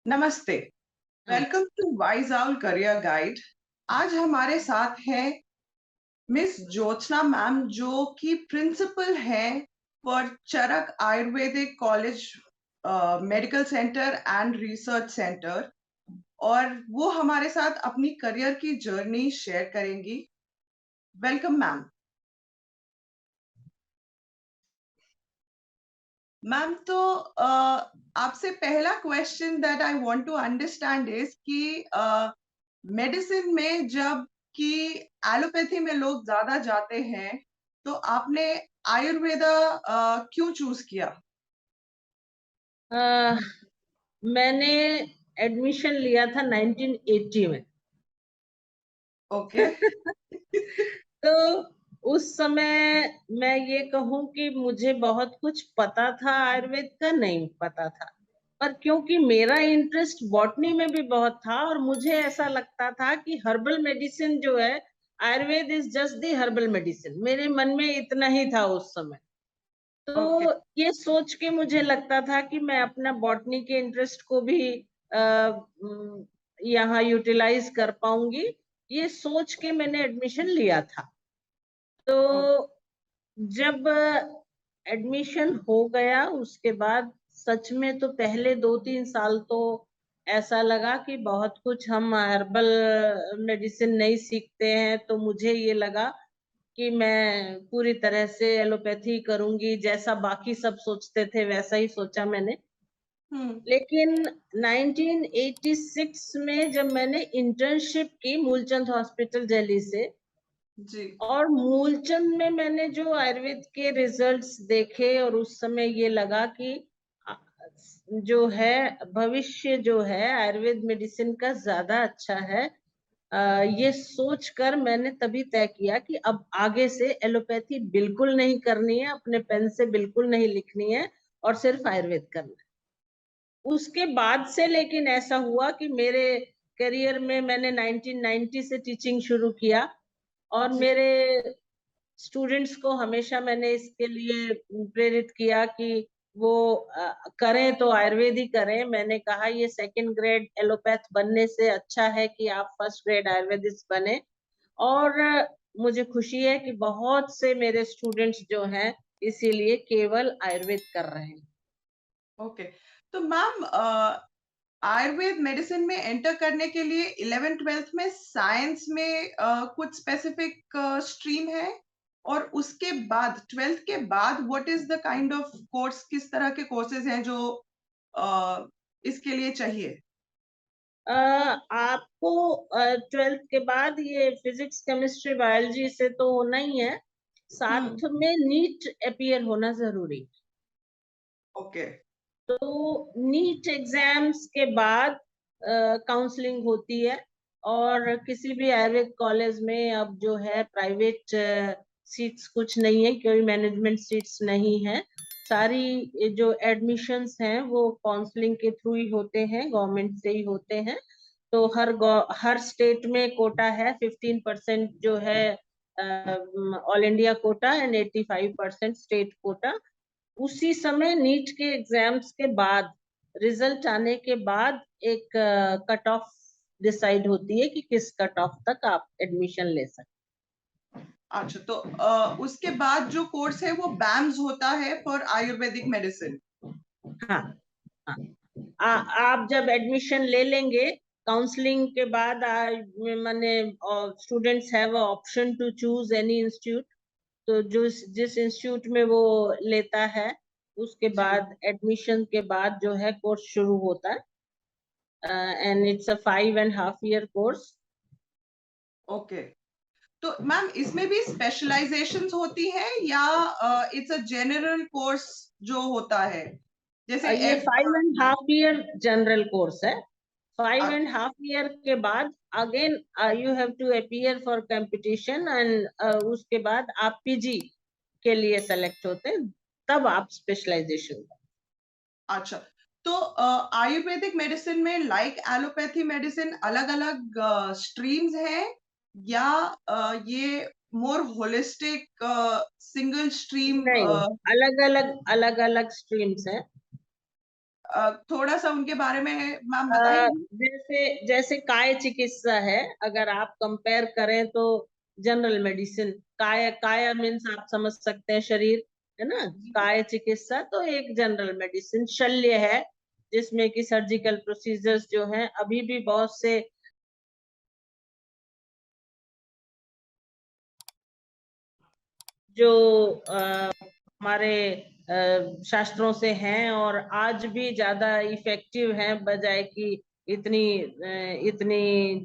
नमस्ते। हाँ, welcome to Wise Owl career guide. आज हमारे साथ है मिस ज्योत्सना मैम, जो कि प्रिंसिपल है for Charak ayurvedic college medical centre and research centre, और वो हमारे साथ अपनी करियर की जर्नी शेयर करेंगी। Welcome ma'am. मैम, तो आपसे पहला question that I want to understand is कि मेडिसिन में जब कि एलोपैथी में लोग ज्यादा जाते हैं, तो आपने आयुर्वेदा क्यों चूज किया? अ, मैंने एडमिशन लिया था 1980 में। ओके। तो उस समय मैं ये कहूं कि मुझे बहुत कुछ पता था, आयुर्वेद का नहीं पता था। पर क्योंकि मेरा इंटरेस्ट बॉटनी में भी बहुत था और मुझे ऐसा लगता था कि हर्बल मेडिसिन जो है, Ayurveda is just the herbal medicine, मेरे मन में इतना ही था उस समय। ओके। तो ये सोच के मुझे लगता था कि मैं अपना बॉटनी के इंटरेस्ट को भी यहाँ यूटिलाइज कर पाऊंगी। ये सोच के मैंने एडमिशन लिया था। तो जब एडमिशन हो गया उसके बाद सच में तो पहले 2-3 साल तो ऐसा लगा कि बहुत कुछ हम हर्बल मेडिसिन नहीं सीखते हैं। तो मुझे ये लगा कि मैं पूरी तरह से एलोपैथी करूंगी, जैसा बाकी सब सोचते थे वैसा ही सोचा मैंने। हम्म। लेकिन 1986 में जब मैंने इंटर्नशिप की मूलचंद हॉस्पिटल दिल्ली से, जी। और मूलचंद में मैंने जो आयुर्वेद के रिजल्ट्स देखे और उस समय ये लगा कि अ, जो है भविष्य जो है आयुर्वेद मेडिसिन का ज्यादा अच्छा है। ये सोचकर मैंने तभी तय किया कि अब आगे से एलोपैथी बिल्कुल नहीं करनी है, अपने पेन से बिल्कुल नहीं लिखनी है और सिर्फ आयुर्वेद करना है। उसके बाद से लेकिन ऐसा हुआ कि मेरे करियर में मैंने 1990 से टीचिंग शुरू किया और जी। मेरे स्टूडेंट्स को हमेशा मैंने इसके लिए प्रेरित किया कि वो करें तो आयुर्वेद ही करें। मैंने कहा ये सेकंड ग्रेड एलोपैथ बनने से अच्छा है कि आप फर्स्ट ग्रेड आयुर्वेदिस्ट बने। और मुझे खुशी है कि बहुत से मेरे स्टूडेंट्स जो हैं इसीलिए केवल आयुर्वेद कर रहे हैं। ओके। तो मैम, आयुर्वेद मेडिसिन में एंटर करने के लिए 11th-12th में साइंस में कुछ स्पेसिफिक स्ट्रीम है, और उसके बाद 12th के बाद what is the kind of course, किस तरह के कोर्सेज हैं जो इसके लिए चाहिए? आपको 12th के बाद ये फिजिक्स केमिस्ट्री बायोलॉजी से तो होना ही है, हम्म। साथ में नीट अपीयर होना जरूरी है। ओके। तो नीट एग्जाम्स के बाद काउंसलिंग होती है। और किसी भी आयुर्वेद कॉलेज में अब जो है प्राइवेट सीट्स कुछ नहीं है, कोई मैनेजमेंट सीट्स नहीं है। सारी जो एडमिशन्स हैं वो काउंसलिंग के थ्रू ही होते हैं, गवर्नमेंट से ही होते हैं। तो हर स्टेट में कोटा है, 15% जो है all India quota and 85% state quota. उसी समय नीट के एग्जाम्स के बाद, रिजल्ट आने के बाद एक कट ऑफ डिसाइड होती है कि किस कट ऑफ तक आप एडमिशन ले सकते अच्छा, तो उसके बाद जो कोर्स है वो बैम्स होता है फॉर आयुर्वेदिक मेडिसिन। हैं। हाँ, हाँ। आप जब एडमिशन ले लेंगे काउंसलिंग के बाद, माने students have option to choose any institute. तो जो जिस इंस्टीट्यूट में वो लेता है उसके जी। बाद एडमिशन के बाद जो है कोर्स शुरू होता है। And it's a 5.5 year course. Okay. तो मैम, इसमें भी स्पेशलाइजेशंस होती हैं, या इट्स अ जनरल कोर्स जो होता है, जैसे ये 5.5 year जनरल कोर्स है। Five a- and half year के बाद again you have to appear for competition and उसके बाद आप पीजी के लिए सेलेक्ट होते हैं, तब आप स्पेशलाइजेशन। अच्छा, तो आयुर्वेदिक मेडिसिन में लाइक एलोपैथी मेडिसिन अलग अलग स्ट्रीम्स हैं, या ये मोर होलिस्टिक सिंगल स्ट्रीम? नहीं, अलग अलग स्ट्रीम्स हैं। थोड़ा सा उनके बारे में मैम अ, बताएंगी? जैसे जैसे काय चिकित्सा है, अगर आप कंपेयर करें तो जनरल मेडिसिन, काय काय मीन्स आप समझ सकते हैं शरीर, है ना। जी। काय चिकित्सा तो एक जनरल मेडिसिन शल्य है, जिसमें कि सर्जिकल प्रोसीजर्स जो हैं अभी भी बहुत से जो हमारे शास्त्रों से हैं और आज भी ज्यादा इफेक्टिव हैं, बजाय कि इतनी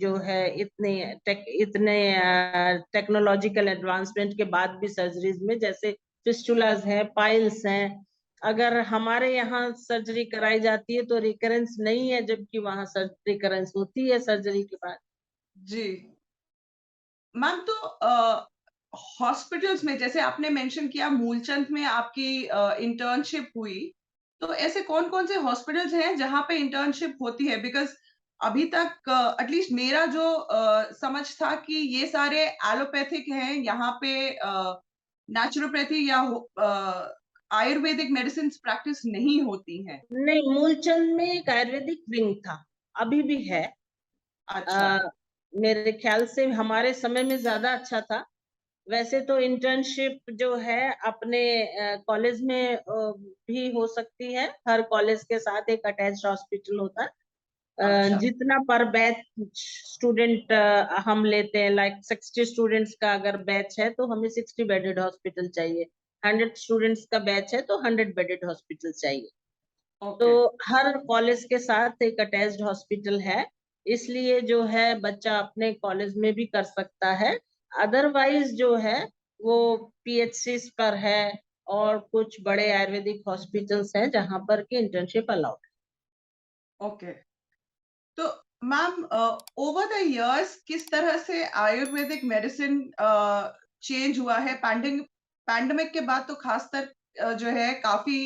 जो है इतने टेक्नोलॉजिकल एडवांसमेंट के बाद भी सर्जरीज में, जैसे फिस्टुलाज हैं, पाइल्स हैं, अगर हमारे यहाँ सर्जरी कराई जाती है तो रिकरेंस नहीं है, जबकि वहां रिकरेंस होती है सर्जरी के बाद। जी। मैम तो हॉस्पिटल्स में जैसे आपने मेंशन किया मूलचंद में आपकी इंटर्नशिप हुई, तो ऐसे कौन-कौन से हॉस्पिटल्स हैं जहाँ पे इंटर्नशिप होती है? बिकॉज़ अभी तक एटलीस्ट मेरा जो समझ था कि ये सारे एलोपैथिक हैं, यहाँ पे नेचुरोपैथी या आयुर्वेदिक मेडिसिन्स प्रैक्टिस नहीं होती हैं। नहीं, मूलचंद में एक आयुर्वेदिक विंग था, अभी भी है। अच्छा, अ, मेरे ख्याल से हमारे समय में ज़्यादा अच्छा था। वैसे तो इंटर्नशिप जो है अपने कॉलेज में भी हो सकती है। हर कॉलेज के साथ एक अटैच्ड हॉस्पिटल होता है। अच्छा, जितना पर बैच स्टूडेंट हम लेते हैं, लाइक 60 स्टूडेंट्स का अगर बैच है तो हमें 60 बेडेड हॉस्पिटल चाहिए। 100 स्टूडेंट्स का बैच है तो 100 बेडेड हॉस्पिटल चाहिए। तो ओके, हर कॉलेज के साथ एक अटैच्ड हॉस्पिटल है, इसलिए जो है बच्चा अपने कॉलेज में भी कर सकता है। अदरवाइज जो है वो पीएचसीज पर है और कुछ बड़े आयुर्वेदिक हॉस्पिटल्स हैं जहां पर की इंटर्नशिप अलाउड ओके। तो मैम ओवर द इयर्स किस तरह से आयुर्वेदिक मेडिसिन चेंज हुआ है? पैंडेमिक के बाद तो खासकर जो है काफ़ी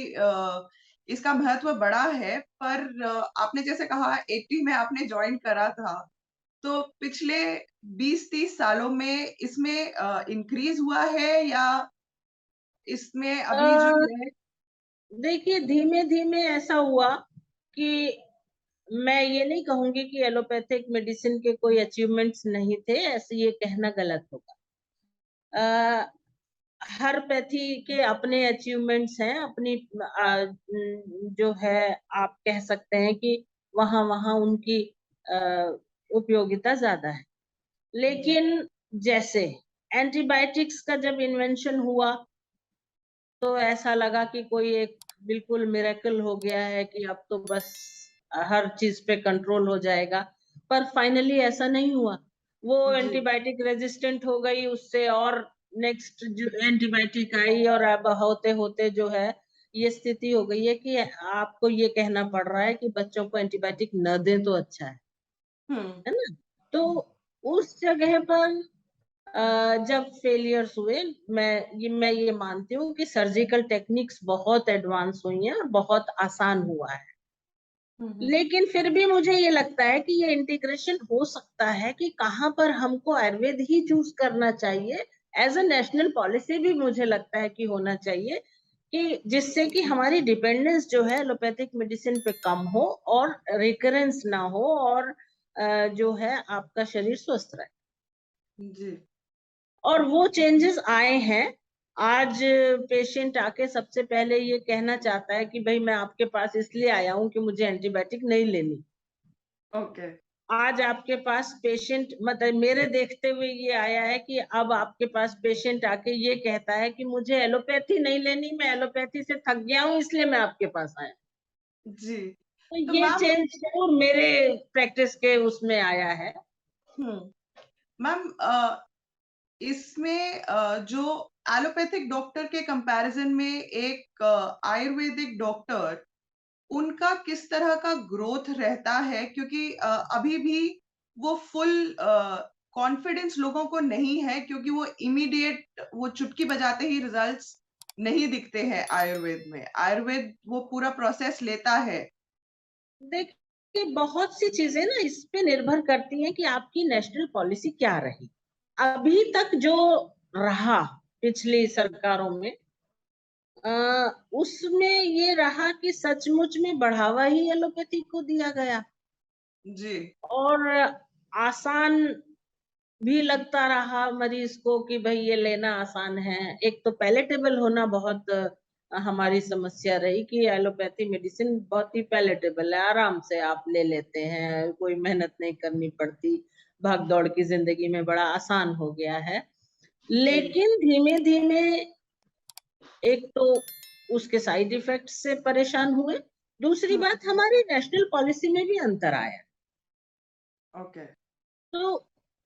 इसका महत्व बढ़ा है, पर आपने जैसे कहा 80 में आपने जॉइन करा था, तो पिछले 20-30 सालों में इसमें इंक्रीज़ हुआ है या इसमें अभी जो है। है देखिए, धीमे-धीमे ऐसा हुआ कि मैं ये नहीं कहूँगी कि एलोपैथिक मेडिसिन के कोई अचीवमेंट्स नहीं थे, ऐसे ये कहना गलत होगा। अ, हर पैथी के अपने अचीवमेंट्स हैं, अपनी जो है आप कह सकते हैं कि वहाँ-वहाँ उनकी अ, उपयोगिता ज़्यादा है। जी, लेकिन जैसे एंटीबायोटिक्स का जब इन्वेंशन हुआ तो ऐसा लगा कि कोई एक बिल्कुल मिरेकल हो गया है कि अब तो बस हर चीज़ पे कंट्रोल हो जाएगा। पर फाइनली ऐसा नहीं हुआ। वो जी। एंटीबायोटिक रेज़िस्टेंट हो गई, उससे और नेक्स्ट जो एंटीबायोटिक आई और अब होते-होते जो है ये स्थिति हो गई है कि आपको ये कहना पड़ रहा है कि बच्चों को एंटीबायोटिक न दें तो अच्छा हुँ, है ना? तो उस जगह पर जब फेलियर्स हुए, मैं ये मानती हूँ कि सर्जिकल टेक्निक्स बहुत एडवांस हुई हैं और बहुत आसान हुआ है। हुँ, हुँ। लेकिन फिर भी मुझे ये लगता है कि ये इंटीग्रेशन हो सकता है कि कहाँ पर हमको आयुर्वेद ही चूज़ करना चाहिए। एज़ अ नेशनल पॉलिसी भी मुझे लगता है कि होना चाहिए कि जिससे कि हमारी डिपेंडेंस जो है एलोपैथिक मेडिसिन पे कम हो और रिकरेंस ना हो और जो है आपका शरीर स्वस्थ रहे। जी। और वो चेंजेस आए हैं। आज पेशेंट आके सबसे पहले ये कहना चाहता है कि भई मैं आपके पास इसलिए आया हूँ कि मुझे एंटीबायोटिक नहीं लेनी। ओके। आज आपके पास पेशेंट मतलब मेरे देखते हुए ये आया है कि अब आपके पास पेशेंट आके ये कहता है कि मुझे एलोपैथी नहीं लेनी, मैं एलोपैथी से थक गया हूँ इसलिए मैं आपके पास आया। जी। तो तो ये मैम चेंज ज़रूर मेरे प्रैक्टिस के उसमें आया है। हुँ, मैम इसमें जो एलोपैथिक डॉक्टर के कंपैरिज़न में एक आयुर्वेदिक डॉक्टर, उनका किस तरह का ग्रोथ रहता है? क्योंकि अभी भी वो फुल कॉन्फिडेंस लोगों को नहीं है क्योंकि वो इमीडिएट वो चुटकी बजाते ही रिज़ल्ट्स नहीं दिखते हैं आयुर्वेद में। आयुर्वेद वो पूरा प्रोसेस लेता है। देखिए, बहुत सी चीज़ें ना इस पे निर्भर करती हैं कि आपकी नेशनल पॉलिसी क्या रही। अभी तक जो रहा पिछली सरकारों में उसमें ये रहा कि सचमुच में बढ़ावा ही एलोपैथी को दिया गया जी, और आसान भी लगता रहा मरीज को कि भाई ये लेना आसान है। एक तो पैलेटेबल होना बहुत हमारी समस्या रही कि एलोपैथी मेडिसिन बहुत ही पैलेटेबल है, आराम से आप ले लेते हैं, कोई मेहनत नहीं करनी पड़ती, भाग-दौड़ की ज़िंदगी में बड़ा आसान हो गया है। जी। लेकिन धीमे-धीमे एक तो उसके साइड इफ़ेक्ट से परेशान हुए, दूसरी हुँ, बात हमारी नेशनल पॉलिसी में भी अंतर आया। ओके। तो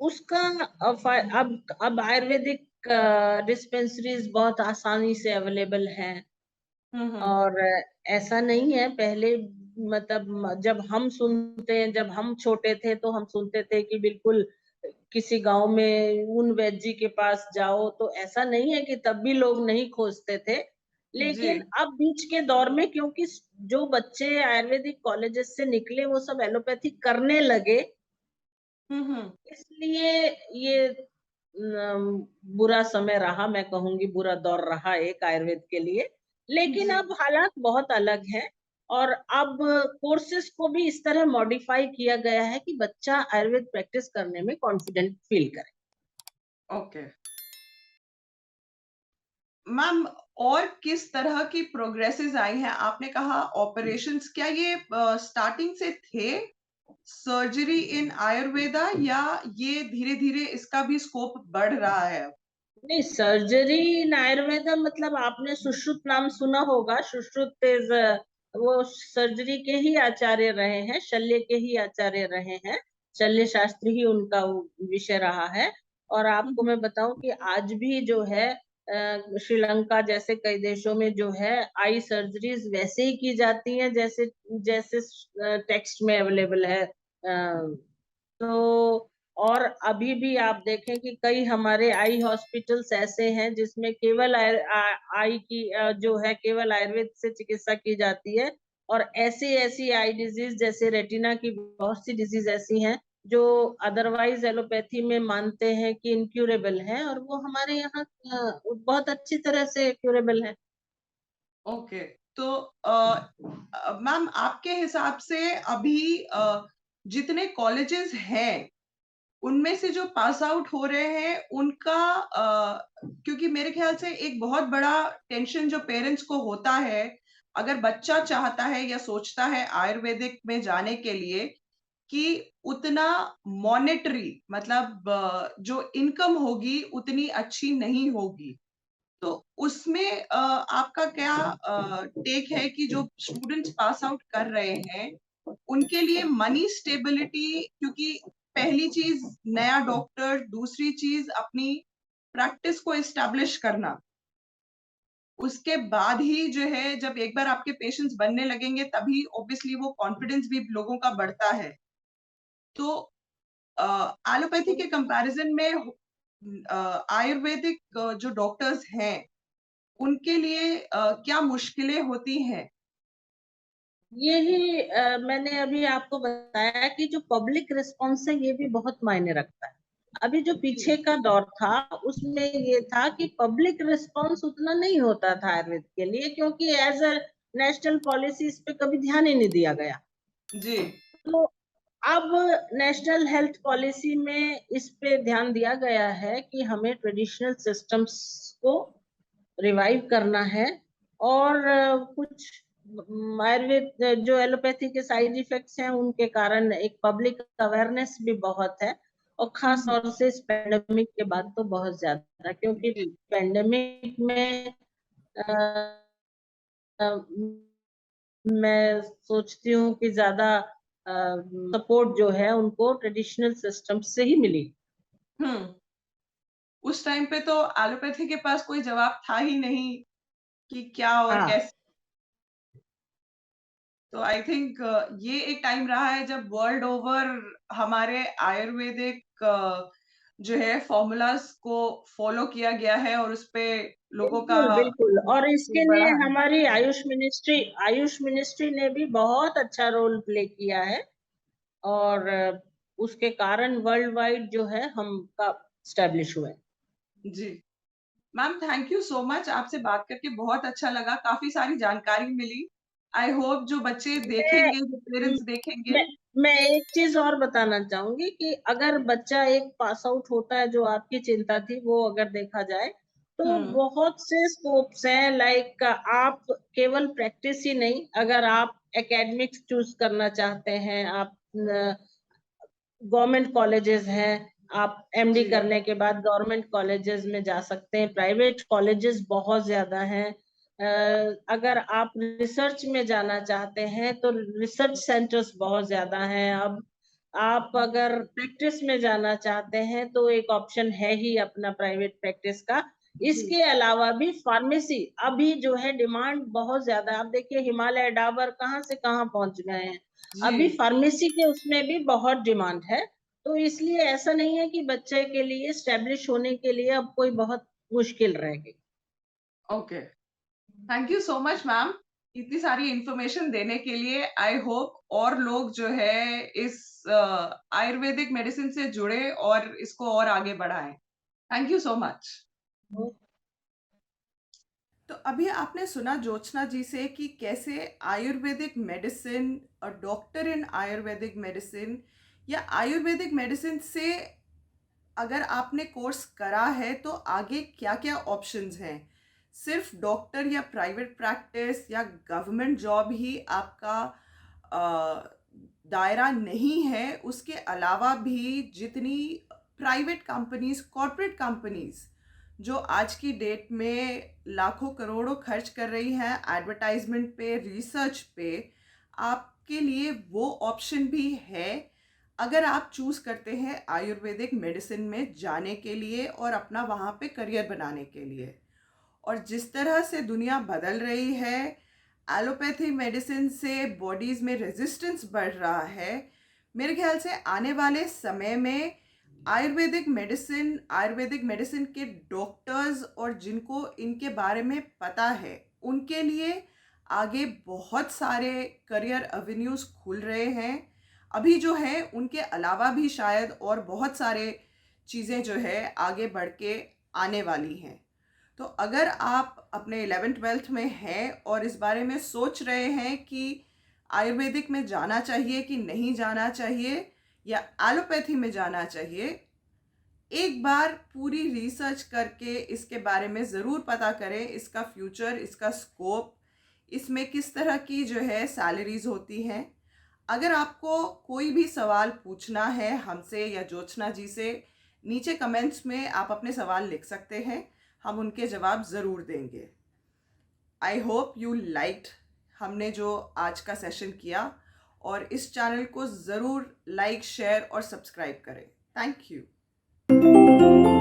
उसका अब आयुर्वेदिक डिस्पेंसरीज़ बहुत आसानी से अवेलेबल हैं हुँ, हुँ। और ऐसा नहीं है पहले मतलब जब हम सुनते हैं जब हम छोटे थे तो हम सुनते थे कि बिल्कुल किसी गाँव में उन वैद्य जी के पास जाओ तो ऐसा नहीं है कि तब भी लोग नहीं खोजते थे। जी। लेकिन अब बीच के दौर में क्योंकि जो बच्चे आयुर्वेदिक कॉलेजेस से निकले वो सब एलोपैथी करने लगे हुँ, हुँ। इसलिए ये बुरा समय रहा मैं कहूँगी बुरा दौर रहा एक आयुर्वेद के लिए। लेकिन जी, अब हालात बहुत अलग हैं और अब कोर्सेज़ को भी इस तरह मॉडिफ़ाई किया गया है कि बच्चा आयुर्वेद प्रैक्टिस करने में कॉन्फिडेंट फ़ील करे। ओके। मैम और किस तरह की प्रोग्रेसेस आई हैं? आपने कहा ऑपरेशंस क्या ये स्टार्टिंग से थे सर्जरी इन आयुर्वेदा या ये धीरे-धीरे इसका भी स्कोप बढ़ रहा है अब? नहीं, सर्जरी इन आयुर्वेदा मतलब आपने सुश्रुत नाम सुना होगा, सुश्रुत इज़ वो सर्जरी के ही आचार्य रहे हैं, शल्य के ही आचार्य रहे हैं। शल्य शास्त्र ही उनका वो विषय रहा है और हुँ, आपको हुँ। मैं बताऊँ कि आज भी जो है श्रीलंका जैसे कई देशों में जो है आई सर्जरीज़ वैसे ही की जाती हैं जैसे जैसे टेक्स्ट में अवेलेबल है। तो और अभी भी आप देखें कि कई हमारे आई हॉस्पिटल्स ऐसे हैं जिसमें केवल आई की जो है केवल आयुर्वेद से चिकित्सा की जाती है और ऐसी-ऐसी आई डिज़ीज़ जैसे रेटिना की बहुत सी डिज़ीज़ ऐसी हैं जो अदरवाइज़ एलोपैथी में मानते हैं कि इनक्यूरेबल हैं और वो हमारे यहाँ बहुत अच्छी तरह से क्यूरेबल हैं। ओके। तो मैम आपके हिसाब से अभी जितने कॉलेजेस हैं उनमें से जो पास आउट हो रहे हैं उनका क्योंकि मेरे ख्याल से एक बहुत बड़ा टेंशन जो पेरेंट्स को होता है, अगर बच्चा चाहता है या सोचता है आयुर्वेदिक में जाने के लिए कि उतना मॉनेटरी मतलब जो इनकम होगी उतनी अच्छी नहीं होगी। तो उसमें आपका क्या टेक है कि जो स्टूडेंट्स पास आउट कर रहे हैं, उनके लिए मनी स्टेबिलिटी क्योंकि पहली चीज़ नया डॉक्टर, दूसरी चीज़ अपनी प्रैक्टिस को एस्टेब्लिश करना। उसके बाद ही जो है जब एक बार आपके पेशेंट्स बनने लगेंगे तभी ऑब्वियसली वो कॉन्फिडेंस भी लोगों का बढ़ता है। तो एलोपैथी के कंपैरिज़न में आयुर्वेदिक जो डॉक्टर्स हैं उनके लिए क्या मुश्किलें होती हैं? यही मैंने अभी आपको बताया कि जो पब्लिक रिस्पॉन्स है ये भी बहुत मायने रखता है। अभी जो पीछे जी, का दौर था उसमें ये था कि पब्लिक रिस्पॉन्स उतना नहीं होता था आयुर्वेद के लिए क्योंकि एज़ अ नेशनल पॉलिसी इस पे कभी ध्यान ही नहीं दिया गया। जी। तो अब नेशनल हेल्थ पॉलिसी में इस पे ध्यान दिया गया है कि हमें ट्रेडिशनल सिस्टम्स को रिवाइव करना है और कुछ आयुर्वेद जो एलोपैथी के साइड इफेक्ट्स हैं उनके कारण एक पब्लिक अवेयरनेस भी बहुत है और हुँ, खास हुँ। तौर से इस पैंडेमिक के बाद तो बहुत ज्यादा क्योंकि जी, पैंडेमिक में अ, मैं सोचती हूँ कि ज्यादा सपोर्ट जो है उनको ट्रेडिशनल सिस्टम से ही मिली। हुँ। उस टाइम पे तो एलोपैथी के पास कोई जवाब था ही नहीं कि क्या और हाँ कैसे। तो आई थिंक ये एक टाइम रहा है जब वर्ल्ड ओवर हमारे आयुर्वेदिक जो है फ़ॉर्मूलाज़ को फ़ॉलो किया गया है और उसपे लोगों का बिल्कुल, बिल्कुल और इसके बढ़ा लिए है। हमारी आयुष मिनिस्ट्री ने भी बहुत अच्छा रोल प्ले किया है और उसके कारण वर्ल्ड वाइड जो है हम का एस्टेब्लिश हुए। जी। Ma'am thank you so much, आपसे बात करके बहुत अच्छा लगा, काफ़ी सारी जानकारी मिली। आई होप जो बच्चे मैं देखेंगे, जो पेरेंट्स देखेंगे। मैं मैं एक चीज और बताना चाहूंगी कि अगर बच्चा एक पास आउट होता है, जो आपकी चिंता थी, वो अगर देखा जाए तो हुँ, बहुत से स्कोप्स हैं। लाइक आप केवल प्रैक्टिस ही नहीं, अगर आप एकेडमिक्स चूज करना चाहते हैं, आप गवर्नमेंट कॉलेजेस हैं, आप एमडी जी, करने के बाद गवर्नमेंट कॉलेजेस में जा सकते हैं। प्राइवेट कॉलेजेस बहुत ज्यादा हैं। अगर आप रिसर्च में जाना चाहते हैं तो रिसर्च सेंटर्स बहुत ज्यादा हैं। अब आप अगर प्रैक्टिस में जाना चाहते हैं तो एक ऑप्शन है ही अपना प्राइवेट प्रैक्टिस का। जी, इसके अलावा भी फार्मेसी अभी जो है डिमांड बहुत ज्यादा है। आप देखिए हिमालय डाबर कहाँ से कहाँ पहुंच गए हैं। अभी जी, फार्मेसी के उसमें भी बहुत डिमांड है। तो इसलिए ऐसा नहीं है कि बच्चे के लिए एस्टेब्लिश होने के लिए अब कोई बहुत मुश्किल रहेगी। Okay. Thank you so much ma'am, इतनी सारी इन्फॉर्मेशन देने के लिए। आई होप और लोग जो है इस आयुर्वेदिक मेडिसिन से जुड़े और इसको और आगे बढ़ाएँ। Thank you so much. तो अभी आपने सुना ज्योत्सना जी से कि कैसे आयुर्वेदिक मेडिसिन और डॉक्टर इन आयुर्वेदिक मेडिसिन या आयुर्वेदिक मेडिसिन से अगर आपने कोर्स करा है तो आगे क्या-क्या ऑप्शंस हैं। सिर्फ डॉक्टर या प्राइवेट प्रैक्टिस या गवर्नमेंट जॉब ही आपका दायरा नहीं है, उसके अलावा भी जितनी प्राइवेट कंपनीज, कॉर्पोरेट कंपनीज जो आज की डेट में लाखों करोड़ों खर्च कर रही हैं एडवर्टाइजमेंट पे, रिसर्च पे, आपके लिए वो ऑप्शन भी है अगर आप चूज़ करते हैं आयुर्वेदिक मेडिसिन में जाने के लिए और अपना वहाँ पे करियर बनाने के लिए। और जिस तरह से दुनिया बदल रही है, एलोपैथी मेडिसिन से बॉडीज़ में रेजिस्टेंस बढ़ रहा है, मेरे ख्याल से आने वाले समय में आयुर्वेदिक मेडिसिन के डॉक्टर्स और जिनको इनके बारे में पता है, उनके लिए आगे बहुत सारे करियर एवेन्यूज़ खुल रहे हैं। अभी जो है उनके अलावा भी शायद और बहुत सारे चीज़ें जो है आगे बढ़ के आने वाली हैं। तो अगर आप अपने 11th-12th में हैं और इस बारे में सोच रहे हैं कि आयुर्वेदिक में जाना चाहिए कि नहीं जाना चाहिए या एलोपैथी में जाना चाहिए, एक बार पूरी रिसर्च करके इसके बारे में ज़रूर पता करें, इसका फ्यूचर, इसका स्कोप, इसमें किस तरह की जो है सैलरीज़ होती हैं। अगर आपको कोई भी सवाल पूछना है हमसे या ज्योत्सना जी से, नीचे कमेंट्स में आप अपने सवाल लिख सकते हैं, हम उनके जवाब ज़रूर देंगे। आई होप यू लाइक्ड हमने जो आज का सेशन किया, और इस चैनल को ज़रूर लाइक, शेयर और सब्सक्राइब करें। Thank you.